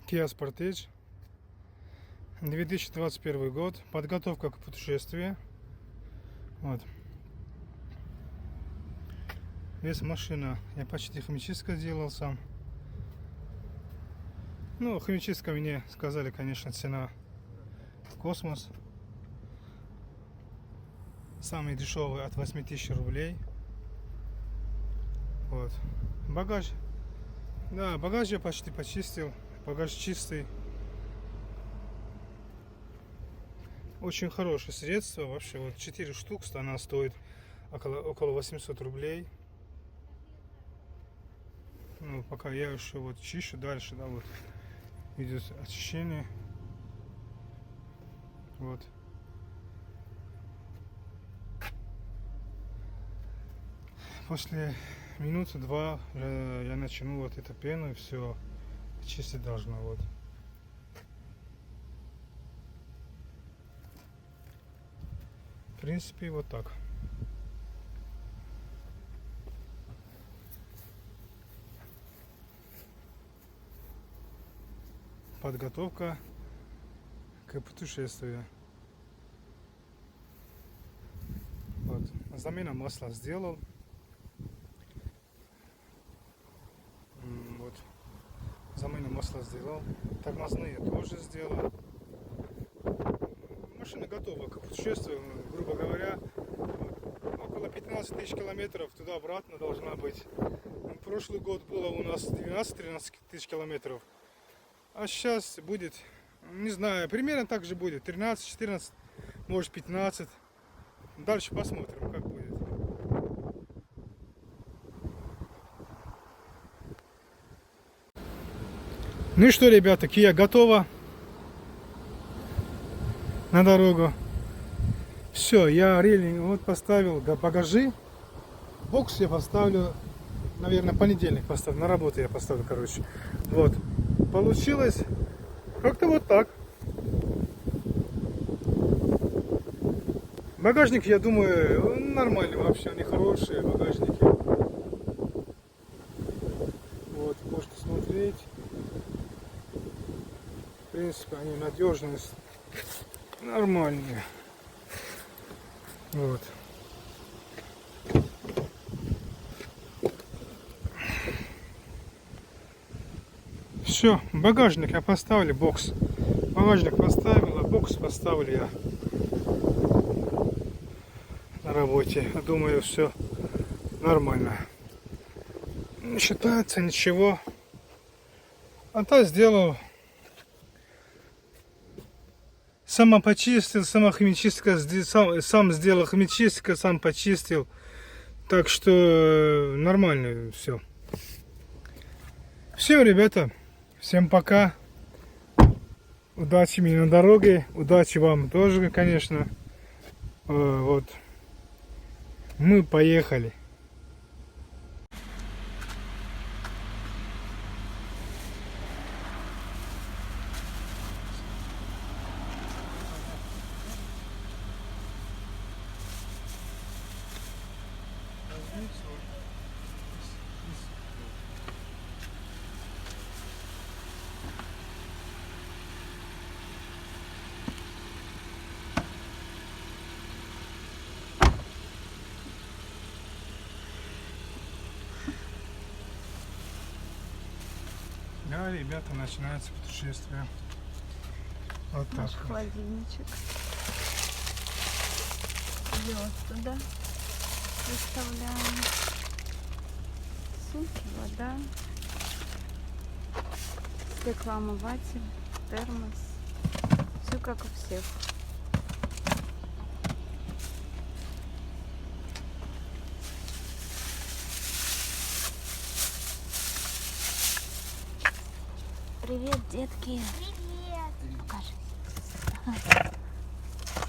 Kia Sportage, 2021 год, подготовка к путешествию. Вот. Вес машина я почти химическая сделал сам. Ну, химическая мне сказали, конечно, цена космос. Самый дешевый от 8000 рублей. Вот. Багаж. Да, багаж я почти почистил. Багаж чистый. Очень хорошее средство. Вообще вот 4 штук, она стоит около 800 рублей. Ну, пока я еще вот чищу дальше, да, вот идет очищение. Вот. После минуты-два я начну вот эту пену и все чистить должно. Вот. В принципе, вот так. Подготовка к путешествию. Вот. Замена масла сделал. Вот. Замену масла сделал. Тормозные тоже сделал. Машина готова к путешествию. Грубо говоря, около 15 тысяч километров туда-обратно должна быть. Прошлый год было у нас 12-13 тысяч километров. А сейчас будет, не знаю, примерно так же будет. 13-14, может 15. Дальше посмотрим, как будет. Ну и что, ребята, Kia готова на дорогу. Все, я рейлинг вот поставил, багажи. Бокс я поставлю, наверное, понедельник поставлю. На работу я поставлю, короче. Вот. Получилось как-то вот так. Багажник, я думаю, нормальный вообще, они хорошие багажники. Вот, можете смотреть. В принципе, они надежные, нормальные. Вот. Все, багажник я поставлю, бокс. Багажник поставил, а бокс поставлю я на работе. Думаю, все нормально. Не считается ничего. А то сделал. Сама почистил, сама химическая, сам сделал химическое, сам почистил. Так что нормально все. Все, ребята. Всем пока. Удачи мне на дороге. Удачи вам тоже, конечно. Вот. Мы поехали. Да, ребята, начинается путешествие. Вот так. Наш холодильничек. Идет туда. Выставляем. Сумки, вода. Стеклоомыватель, термос. Все как у всех. Привет, детки. Привет. Покажись.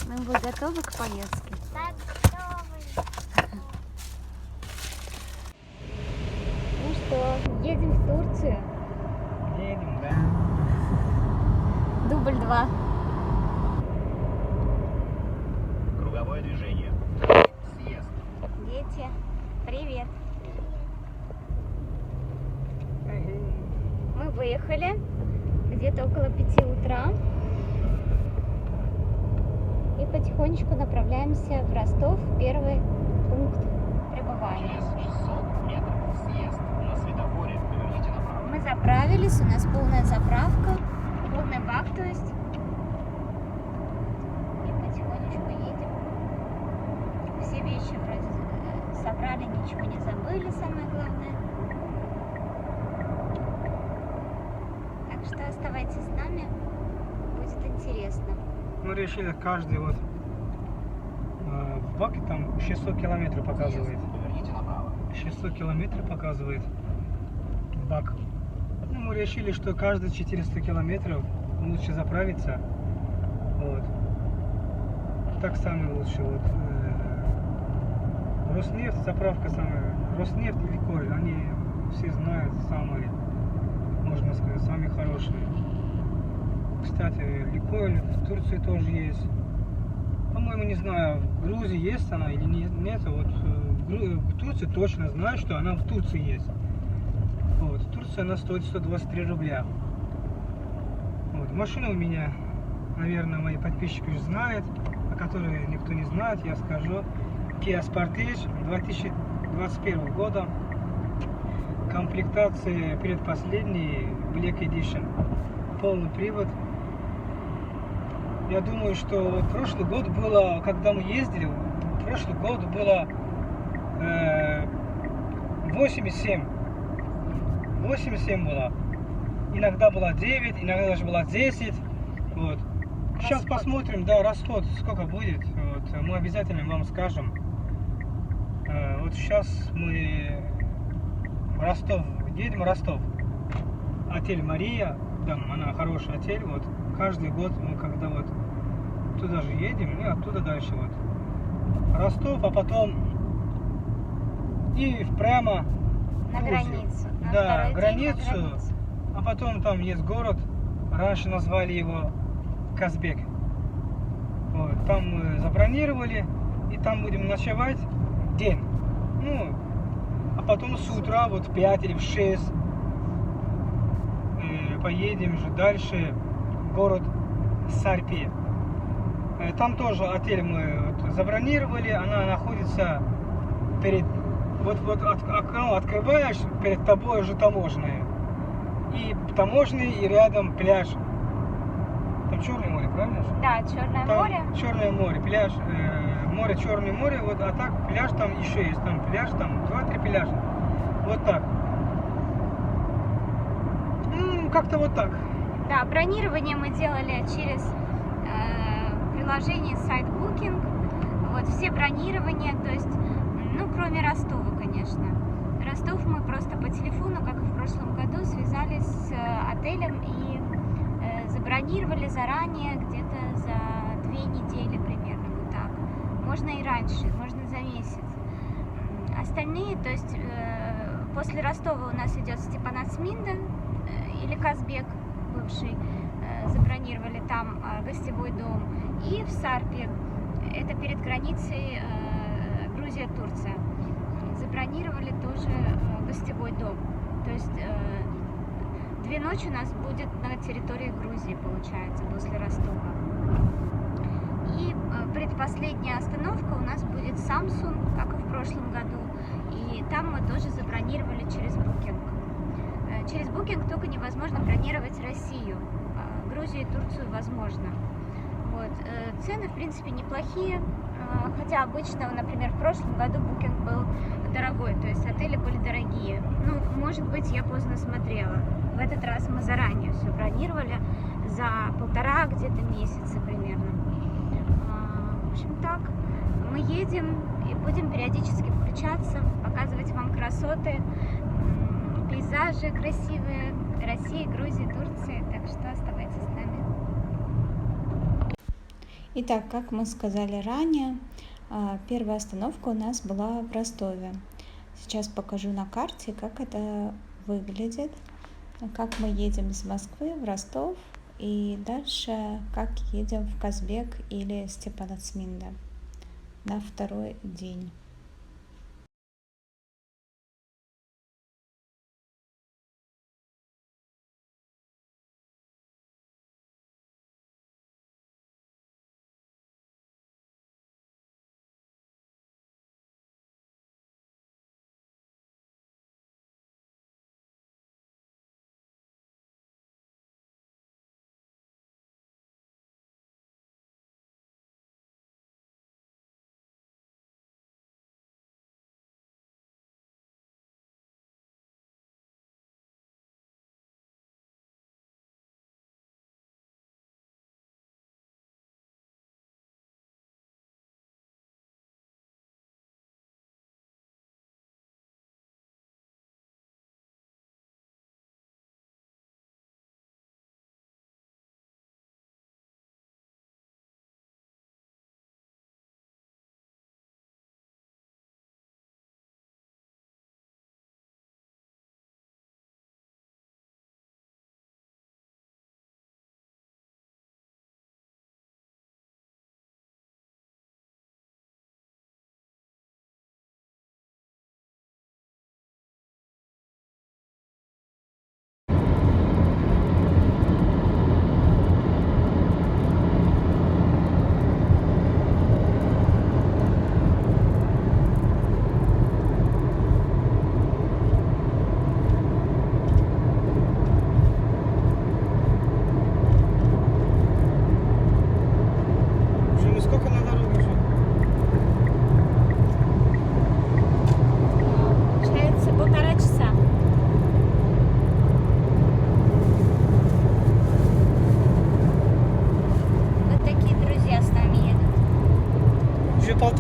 Вы готовы к поездке? Так, готовы. Ну что, едем в Турцию. Едем, да. Дубль 2. Круговое движение. Съезд. Дети, привет. Мы выехали. где-то около 5 утра. И потихонечку направляемся в Ростов, первый пункт пребывания. Через 600 метров съезд. На светофоре поверните направо. Мы заправились, у нас полная заправка, полный бак, то есть. И потихонечку едем. Все вещи вроде собрали, ничего не забыли, самое главное. Так что оставайтесь с нами, будет интересно. Мы решили каждый вот в баке там 600 километров показывает. Поверните направо. 600 километров показывает бак. Ну, мы решили, что каждые 400 километров лучше заправиться. Вот. Так самое лучше. Вот. Роснефть, заправка самая. Роснефть и Ликоль, они все знают самые, можно сказать, самые хорошие. Кстати, Ликоль в Турции тоже есть. По-моему, не знаю, в Грузии есть она или нет. Вот в Турции точно знаю, что она в Турции есть. Вот, в Турции она стоит 123 рубля. Вот, машина у меня, наверное, мои подписчики уже знают, о которой никто не знает, я скажу. Kia Sportage 2021 года. Комплектация предпоследней Black Edition. Полный привод. Я думаю, что прошлый год было, когда мы ездили, прошлый год было 87. 87 было. Иногда было 9, иногда даже было 10. Вот. Сейчас посмотрим, да, расход сколько будет. Вот. Мы обязательно вам скажем. Вот сейчас мы в Ростов, едем в Ростов. Отель Мария, там она хороший отель. Вот. Каждый год мы когда вот туда же едем и оттуда дальше вот. Ростов, а потом и прямо На Грузию. границу. На Да, второй день на границу. А потом там есть город, раньше назвали его Казбек. Вот, там мы забронировали, и там будем ночевать день. Ну, а потом с утра, вот в 5 или в 6, поедем же дальше в город Сарпи. Там тоже отель мы вот забронировали, она находится перед... Вот окно открываешь, перед тобой уже таможенная. И таможенный, и рядом пляж. Там Черное море, правильно же? Да, Черное Там море. Черное море, пляж, море, Черное море, вот, а так пляж там еще есть, там пляж, там 2-3 пляжа. Вот так. Как-то вот так. Да, бронирование мы делали через приложение сайт Booking. Вот все бронирования, то есть, ну, кроме Ростова, конечно. Ростов мы просто по телефону, как и в прошлом году, связались с отелем и забронировали заранее, где-то за 2 недели примерно, вот так. Можно и раньше, можно за месяц. Остальные, то есть после Ростова у нас идет Степанацминда или Казбек, бывший, забронировали там гостевой дом. И в Сарпе, это перед границей Грузия-Турция, забронировали тоже гостевой дом. То есть 2 ночи у нас будет на территории Грузии, получается, после Ростова. И предпоследняя остановка у нас будет Samsung, как и в прошлом году. И там мы тоже забронировали через Booking. Через Booking только невозможно бронировать Россию. Грузию и Турцию возможно. Вот. Цены, в принципе, неплохие. Хотя обычно, например, в прошлом году Booking был дорогой, то есть отели были дорогие. Ну, может быть, я поздно смотрела. В этот раз мы заранее все бронировали за 1,5 где-то месяца примерно. В общем, так. Мы едем и будем периодически включаться, показывать вам красоты, пейзажи красивые России, Грузии, Турции. Так что оставайтесь с нами. Итак, как мы сказали ранее, первая остановка у нас была в Ростове. Сейчас покажу на карте, как это выглядит, как мы едем из Москвы в Ростов и дальше как едем в Казбек или Степанацминда на второй день.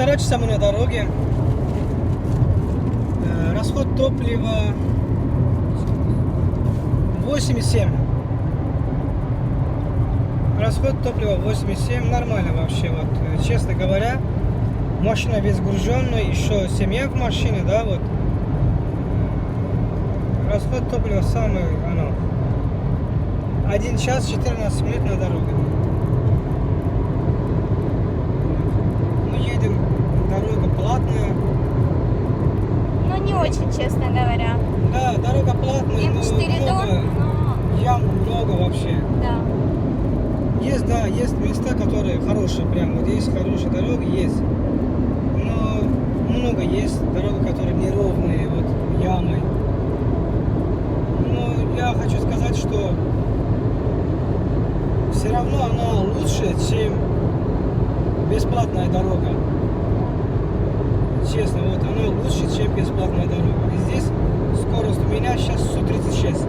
часа мы на дороге. Расход топлива 8,7. Расход топлива 8,7. Нормально вообще. Вот, честно говоря, машина безгруженная, еще семья в машине, да, вот. Расход топлива самый, 1 час 14 минут на дороге. Мы едем, дорога платная. Ну, не очень, честно говоря. Да, дорога платная, но М4 много, дон, но... ям много вообще. Да. Есть, да, есть места, которые хорошие, прям, вот есть хорошие дороги, есть. Но много есть дорог, которые неровные, вот, ямы. Но я хочу сказать, что все равно она лучше, чем бесплатная дорога. Честно, вот она лучше, чем бесплатная дорога. И здесь скорость у меня сейчас 136.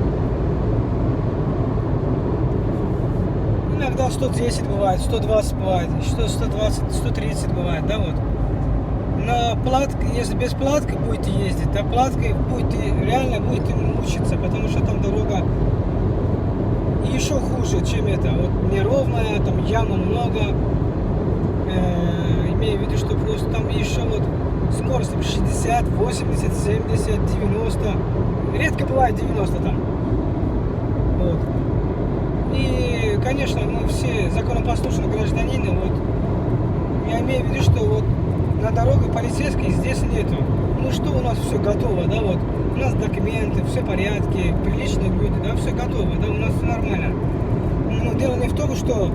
Иногда 110 бывает, 120 бывает, что 120, 130 бывает, да, вот. На платке, если без платки будете ездить, то платкой реально будете мучиться, потому что там дорога еще хуже, чем это. Вот неровная, там ямы много. Имею в виду, что просто там еще вот скорость 60, 80, 70, 90. Редко бывает 90 там. Вот. И, конечно, мы все законопослушные гражданины. Вот. Я имею в виду, что вот на дороге полицейских здесь нету. Ну что, у нас все готово, да, вот. У нас документы, все в порядке, приличные люди, да, все готово, да, у нас все нормально. Но дело не в том, что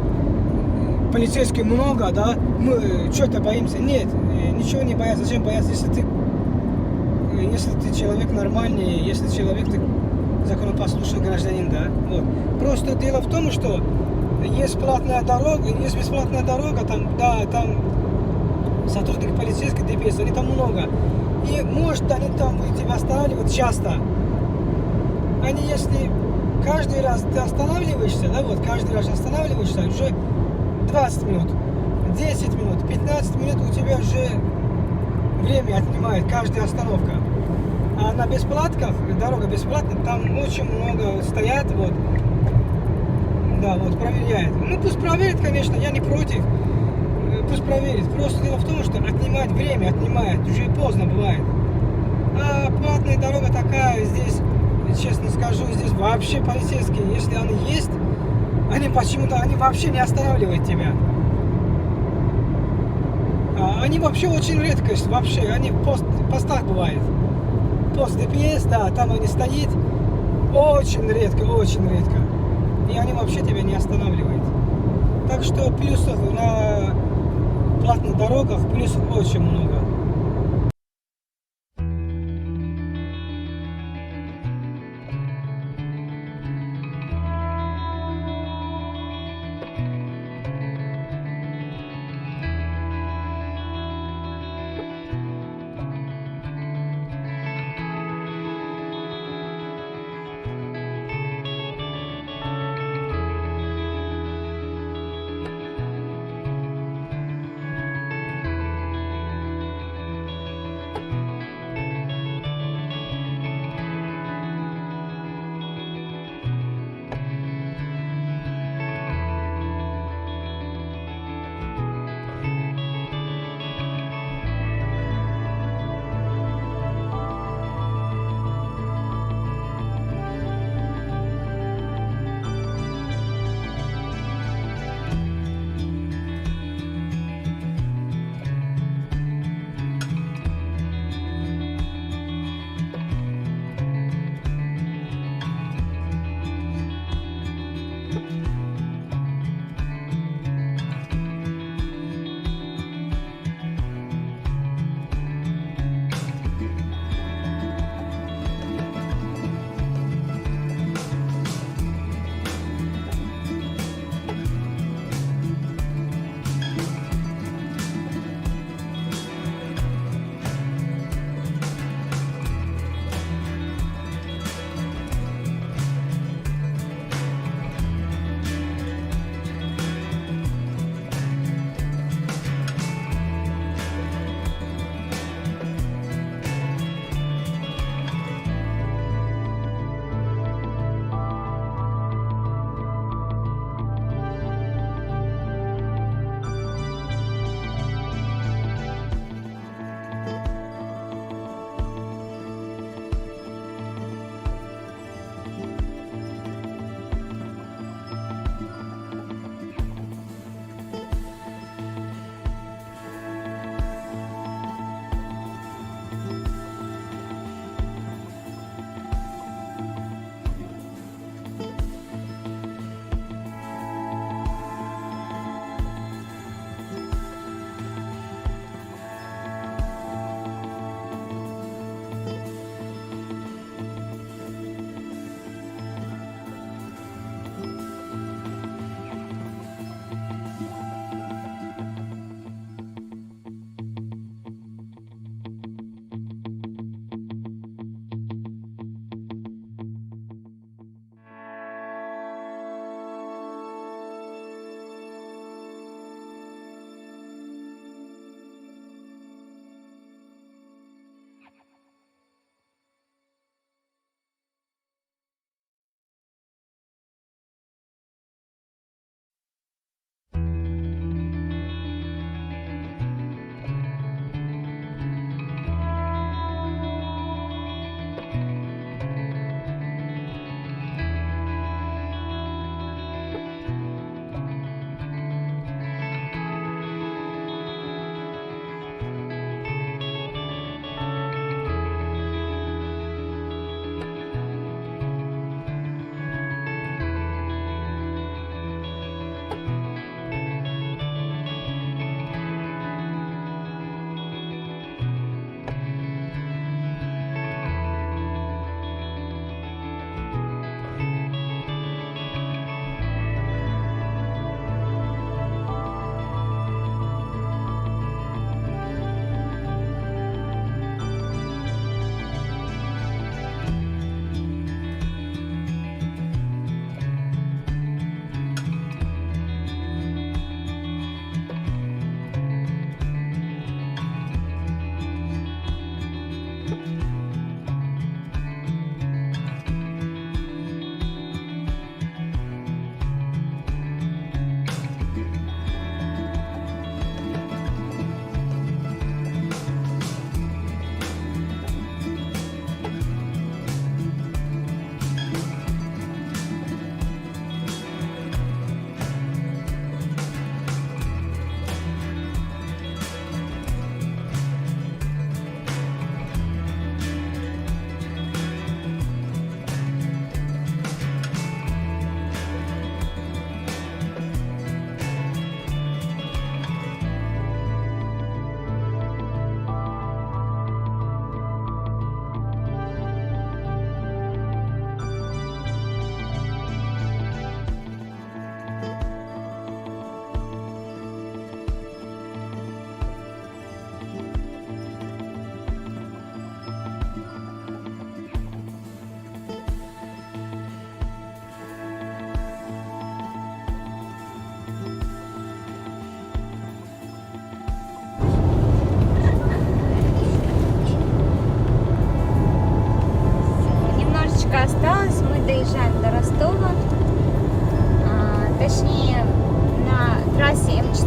полицейских много, да, мы что-то боимся. Нет, ничего не бояться. Зачем бояться, если ты человек нормальный, если человек ты законопослушный гражданин, да, вот. Просто дело в том, что есть платная дорога, есть бесплатная дорога, там, да, там сотрудники полицейских ДПС, они там много. И может они там будут тебя останавливать часто. Они, если каждый раз ты останавливаешься, да, вот каждый раз останавливаешься, уже 20 минут, 10 минут, 15 минут у тебя уже время отнимает каждая остановка. А на бесплатках, дорога бесплатная, там очень много стоят, вот, да, вот, проверяют. Ну, пусть проверят, конечно, я не против, пусть проверит. Просто дело в том, что отнимает время, уже поздно бывает. А платная дорога такая, здесь, честно скажу, здесь вообще полицейские, если они есть, они почему-то, они вообще не останавливают тебя. Они вообще очень редкость, вообще, они в постах бывают. Пост ДПС, да, там они стоят, очень редко. И они вообще тебя не останавливают. Так что плюсов на платных дорогах, плюсов очень много.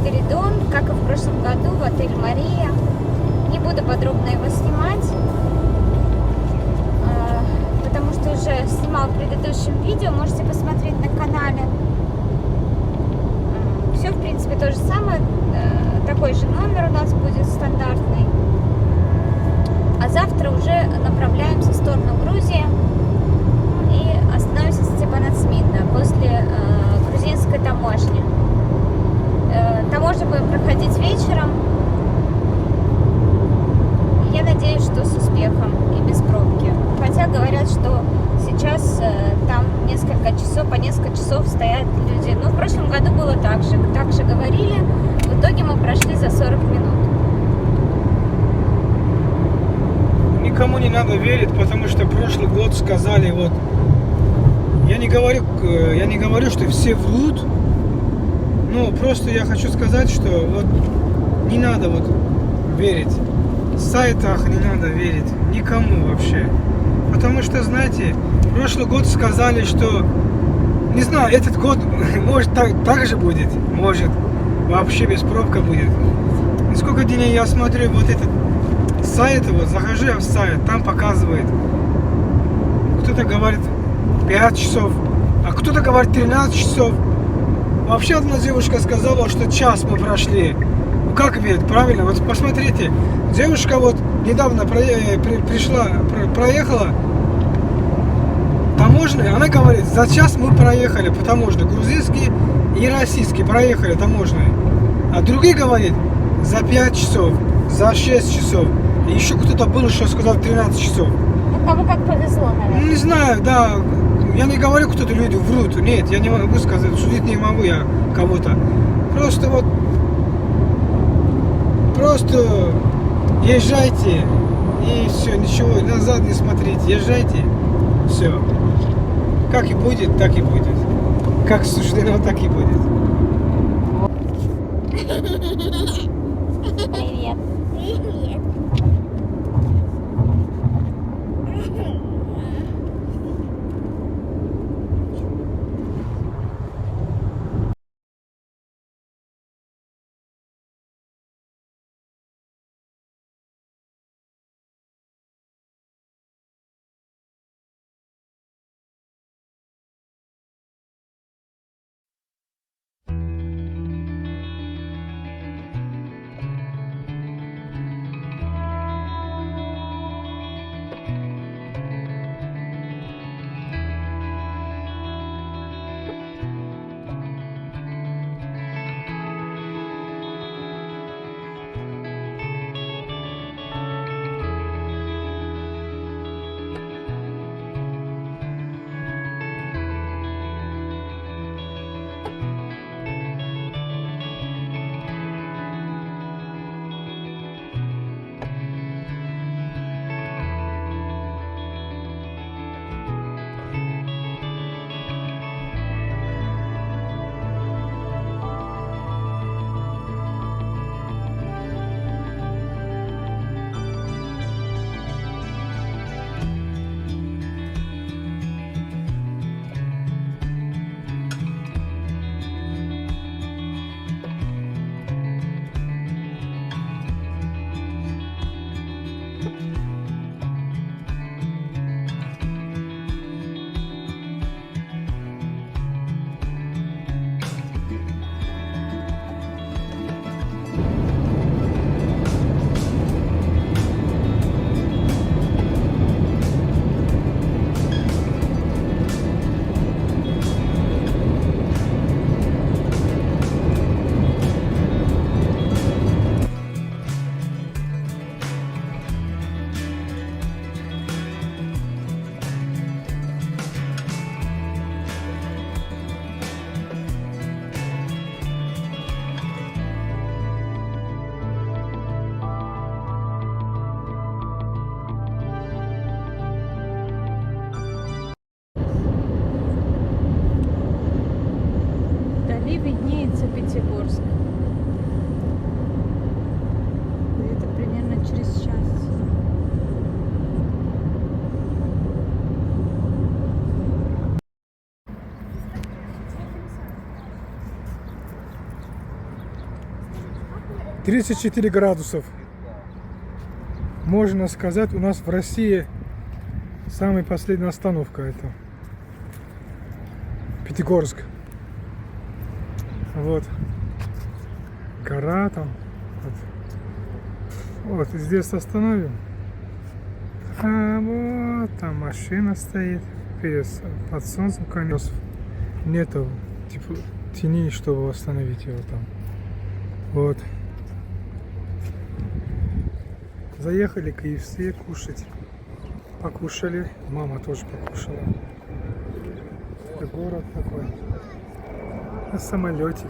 Спиридон, как и в прошлом году, в отель Мария. Не буду подробно его снимать, потому что уже снимала в предыдущем видео, можете посмотреть на канале. Все, в принципе, то же самое, такой же номер у нас будет стандартный. А завтра уже направляемся в сторону Грузии и остановимся в Степанацминда возле грузинской таможни. Таможню будем проходить вечером. Я надеюсь, что с успехом и без пробки. Хотя говорят, что сейчас там по несколько часов стоят люди. Но в прошлом году было так же говорили. В итоге мы прошли за 40 минут. Никому не надо верить, потому что прошлый год сказали, вот, я не говорю, что все врут, но просто я хочу сказать, что вот не надо вот верить. В сайтах не надо верить, никому вообще. Потому что, знаете, прошлый год сказали, что, не знаю, этот год может так же будет, может вообще без пробка будет. И сколько дней я смотрю вот этот сайт, вот захожу я в сайт, там показывает, кто-то говорит 5 часов, а кто-то говорит 13 часов. Вообще одна девушка сказала, что час мы прошли. Ну как верить, правильно? Вот посмотрите, девушка вот недавно проехала таможенный, она говорит, за час мы проехали по таможне, грузинский и российский проехали таможенный. А другие говорят, за 5 часов, за 6 часов. И еще кто-то был, что сказал 13 часов. Ну, кому как повезло, наверное. Ну, не знаю, да. Я не говорю, кто-то люди врут. Нет, я не могу сказать, судить не могу я кого-то. Просто вот, просто езжайте и все, ничего, назад не смотрите, езжайте, все. Как и будет, так и будет. Как суждено, так и будет. Привет. Привет. Вдали виднеется Пятигорск. Где-то примерно через час. 34 градусов. Можно сказать, у нас в России самая последняя остановка это Пятигорск. Вот. Гора там. Вот, и здесь остановим. А вот там машина стоит. Под солнцем колес. Нету типа тени, чтобы остановить его там. Вот. Заехали к KFC кушать. Покушали. Мама тоже покушала. Это город такой. На самолетик.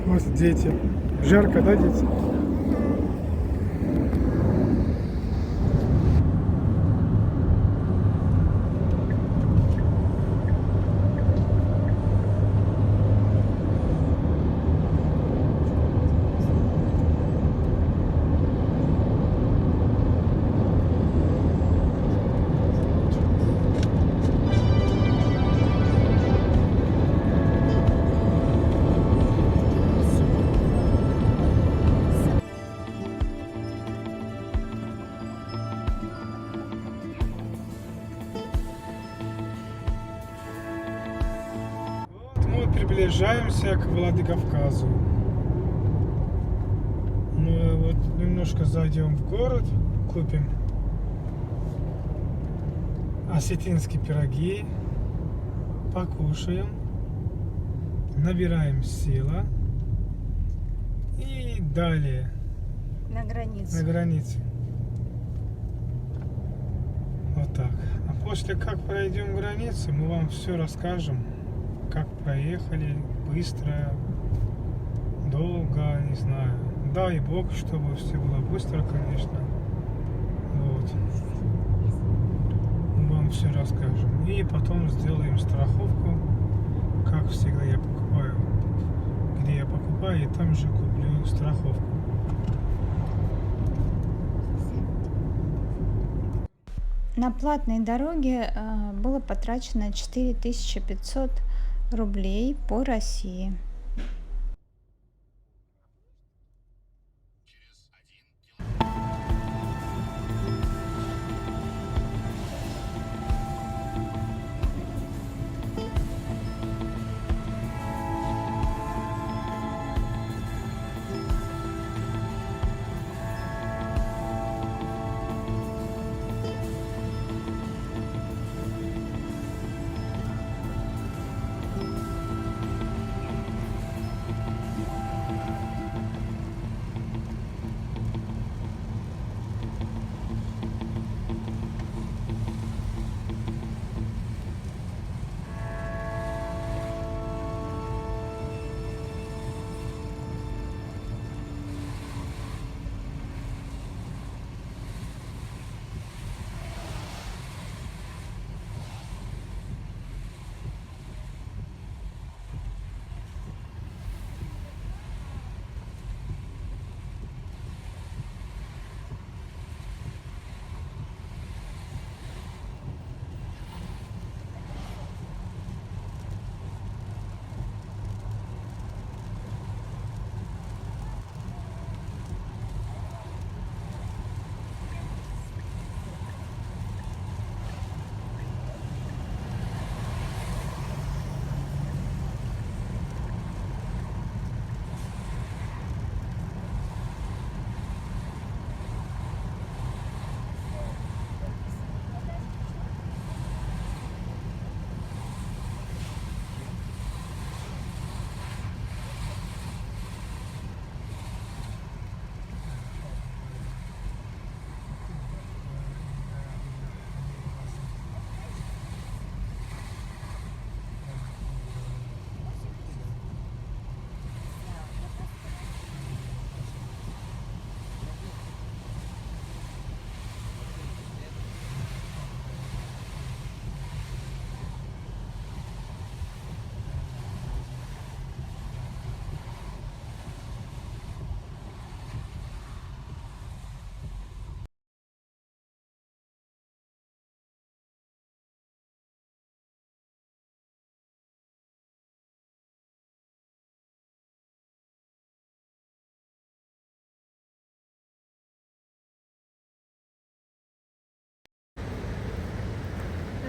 Вот дети. Жарко, да, дети? Мы приближаемся к Владикавказу. Мы вот немножко зайдем в город, купим осетинские пироги, покушаем, набираем сила и далее На границе. на границе. Вот так. А после как пройдем границу, мы вам все расскажем. Как проехали, быстро, долго, не знаю. Дай Бог, чтобы все было быстро, конечно. Вот. Мы вам все расскажем. И потом сделаем страховку. Как всегда я покупаю. Где я покупаю, и там же куплю страховку. На платной дороге было потрачено 4500 рублей по России.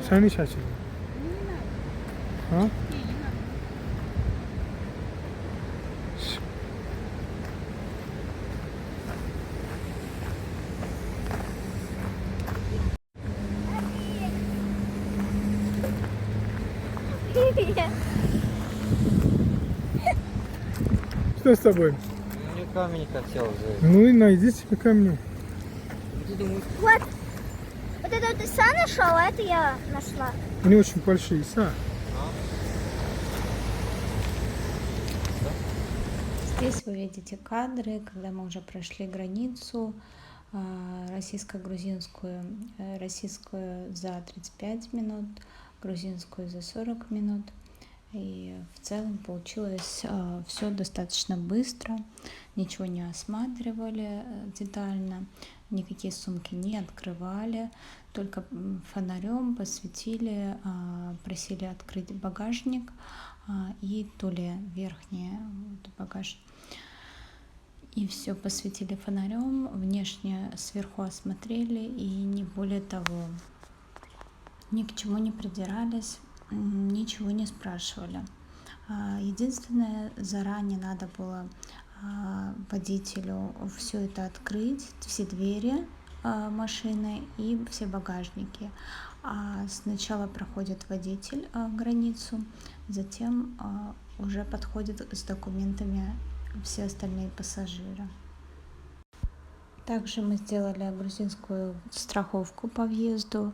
Çayını iç açalım. Ha? Привет. Что с тобой? Мне камень хотел взять. Ну и найди себе камни. Вот. Вот это ты сам нашел, а это я нашла. Они очень большие, са. Здесь вы видите кадры, когда мы уже прошли границу российско-грузинскую, российскую за 35 минут, грузинскую за 40 минут. И в целом получилось все достаточно быстро, ничего не осматривали детально, никакие сумки не открывали, только фонарем посветили, просили открыть багажник и то ли верхний багаж. И все посветили фонарем, внешне сверху осмотрели и не более того. Ни к чему не придирались, ничего не спрашивали. Единственное, заранее надо было водителю все это открыть, все двери машины и все багажники. Сначала проходит водитель границу, затем уже подходят с документами все остальные пассажиры. Также мы сделали грузинскую страховку по въезду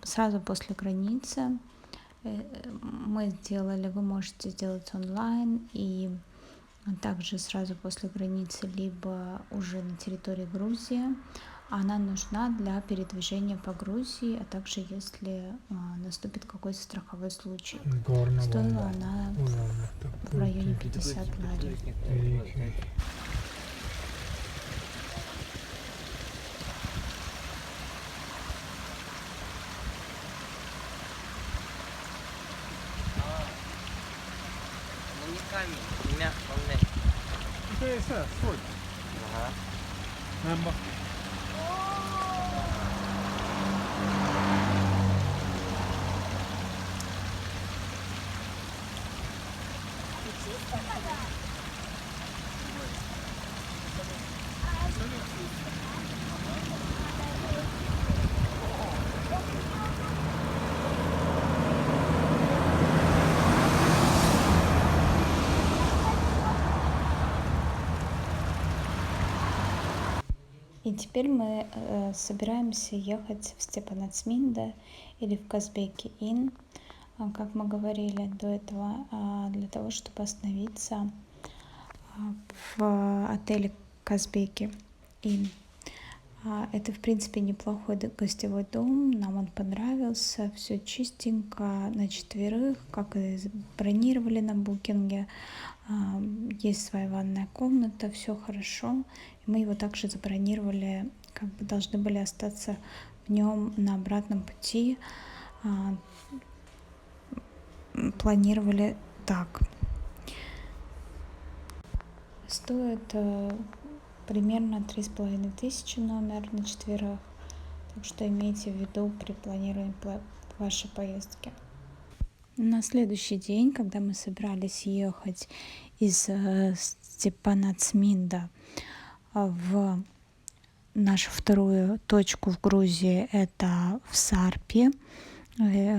сразу после границы. Мы сделали, вы можете сделать онлайн и также сразу после границы, либо уже на территории Грузии. Она нужна для передвижения по Грузии, а также если наступит какой-то страховой случай. Стоила она в районе 50 лари. Ну не камень, не мягко, он мягкий. Это соль. Ага. Нам И теперь мы собираемся ехать в Степанацминда или в Казбеки-Ин, как мы говорили до этого, для того, чтобы остановиться в отеле Казбеки-Ин. Это, в принципе, неплохой гостевой дом, нам он понравился, все чистенько, на 4, как и бронировали на букинге. Есть своя ванная комната, все хорошо. Мы его также забронировали, как бы должны были остаться в нем на обратном пути. Планировали так. Стоит примерно 3500 номер на 4, так что имейте в виду при планировании вашей поездки. На следующий день, когда мы собирались ехать из Степанацминда в нашу вторую точку в Грузии, это в Сарпе,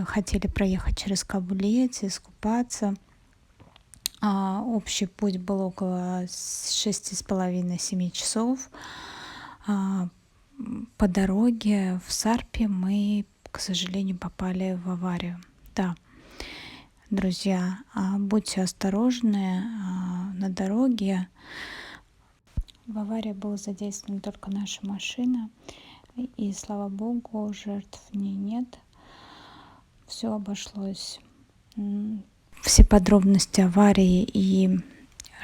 хотели проехать через Кабулет, искупаться. Общий путь был около 6,5-7 часов. По дороге в Сарпе мы, к сожалению, попали в аварию. Да, друзья, будьте осторожны на дороге. В аварии была задействована только наша машина, и, слава богу, жертв в ней нет. Все обошлось. Все подробности аварии и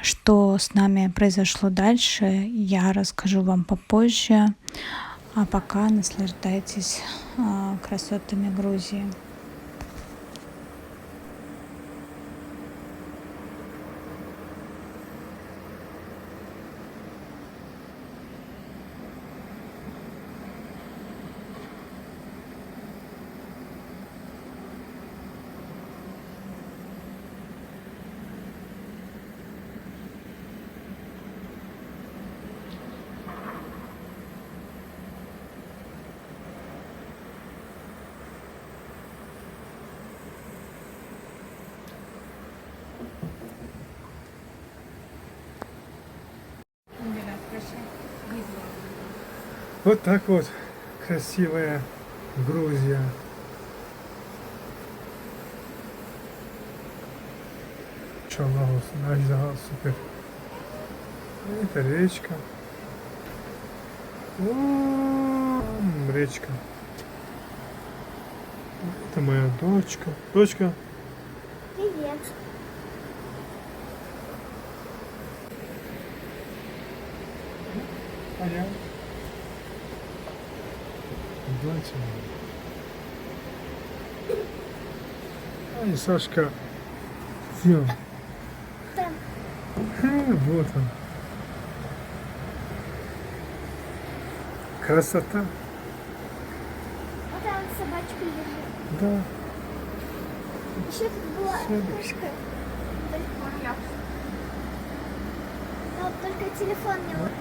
что с нами произошло дальше, я расскажу вам попозже. А пока наслаждайтесь красотами Грузии. Вот так вот красивая Грузия. Чалаус, Найзагал, супер. Это речка. Речка. Это моя дочка. Дочка. Привет. Пойдем. Доча. Ай, Сашка. Где он? Там. Вот он. Красота. Вот там собачка лежит. Да. Еще тут была Собачка. кошка. Но вот только телефон не вот.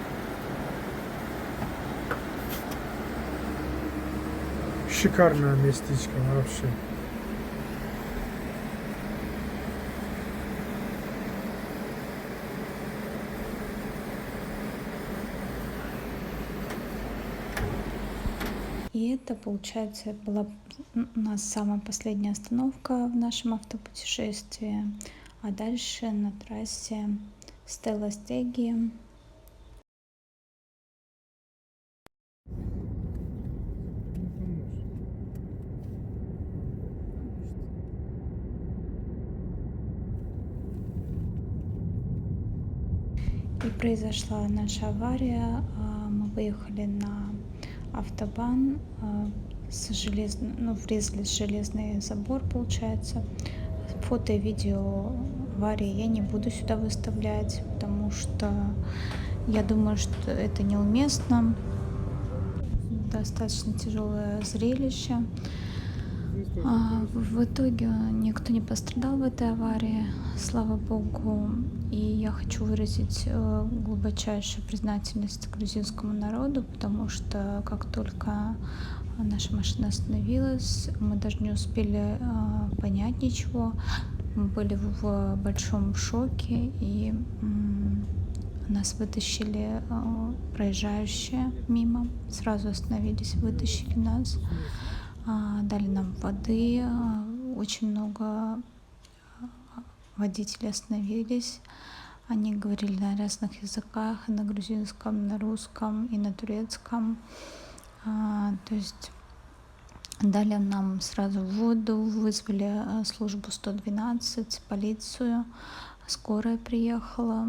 Шикарное местечко вообще. И это, получается, была у нас самая последняя остановка в нашем автопутешествии. А дальше на трассе Стелла Стеги. И произошла наша авария. Мы выехали на автобан, врезались в железный забор, получается. Фото и видео аварии я не буду сюда выставлять, потому что я думаю, что это неуместно. Достаточно тяжелое зрелище. В итоге никто не пострадал в этой аварии, слава богу. И я хочу выразить глубочайшую признательность грузинскому народу, потому что как только наша машина остановилась, мы даже не успели понять ничего. Мы были в большом шоке, и нас вытащили проезжающие мимо, сразу остановились, вытащили нас. Дали нам воды, очень много водителей остановились. Они говорили на разных языках, и на грузинском, на русском, и на турецком. То есть дали нам сразу воду, вызвали службу 112, полицию. Скорая приехала,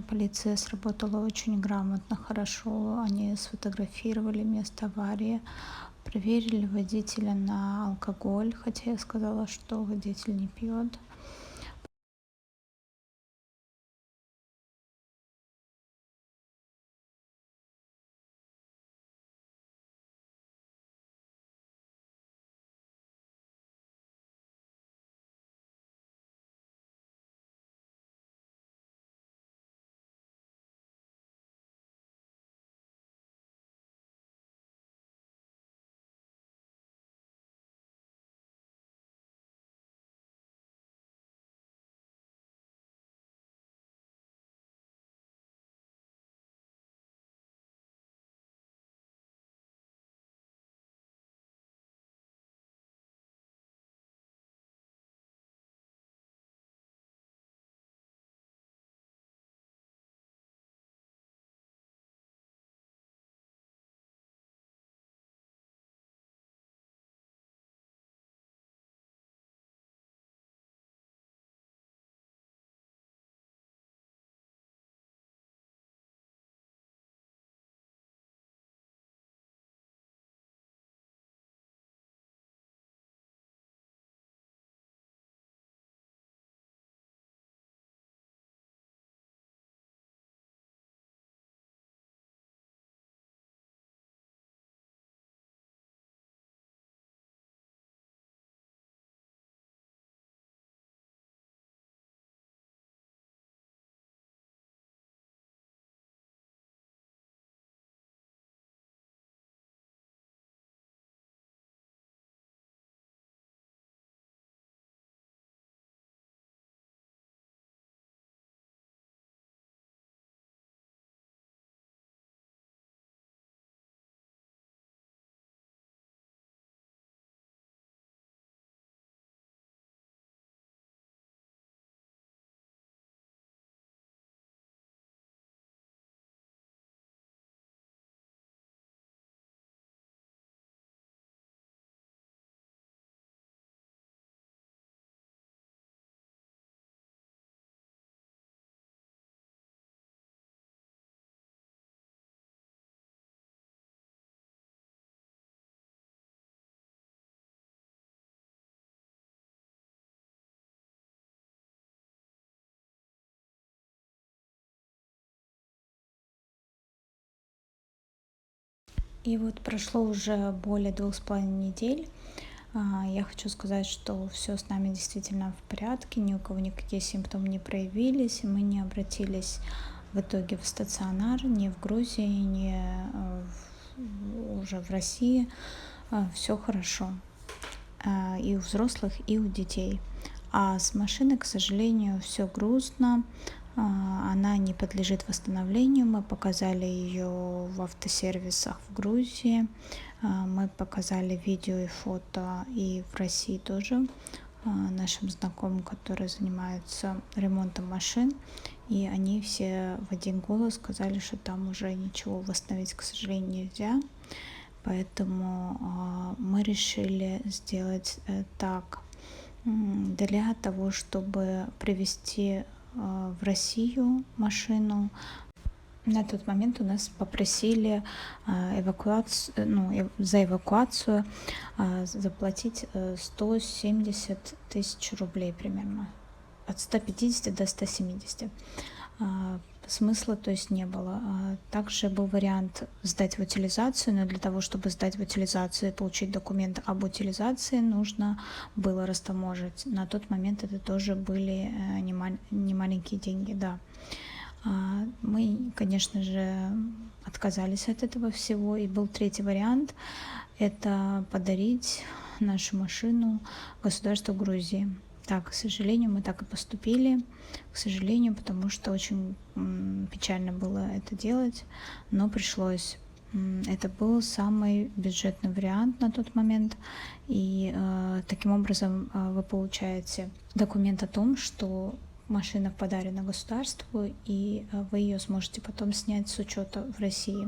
полиция сработала очень грамотно, хорошо. Они сфотографировали место аварии, проверили водителя на алкоголь, хотя я сказала, что водитель не пьет. И вот прошло уже более 2,5 недель. Я хочу сказать, что все с нами действительно в порядке, ни у кого никакие симптомы не проявились, мы не обратились в итоге в стационар ни в Грузии, ни уже в России. Все хорошо. И у взрослых, и у детей. А с машиной, к сожалению, все грустно. Она не подлежит восстановлению. Мы показали ее в автосервисах в Грузии. Мы показали видео и фото и в России тоже нашим знакомым, которые занимаются ремонтом машин. И они все в один голос сказали, что там уже ничего восстановить, к сожалению, нельзя. Поэтому мы решили сделать так. Для того, чтобы привезти в Россию машину, на тот момент у нас попросили за эвакуацию заплатить 170 тысяч рублей примерно. От 150 до 170. Смысла, то есть, не было. Также был вариант сдать в утилизацию, но для того, чтобы сдать в утилизацию и получить документ об утилизации, нужно было растаможить. На тот момент это тоже были не маленькие деньги, да. Мы, конечно же, отказались от этого всего, и был третий вариант – это подарить нашу машину государству Грузии. Так, к сожалению, мы так и поступили, к сожалению, потому что очень печально было это делать, но пришлось. Это был самый бюджетный вариант на тот момент, и таким образом вы получаете документ о том, что машина подарена государству, и вы ее сможете потом снять с учета в России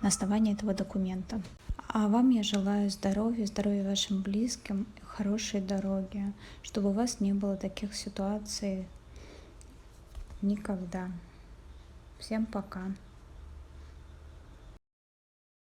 на основании этого документа. А вам я желаю здоровья вашим близким, хорошей дороги, чтобы у вас не было таких ситуаций никогда. Всем пока.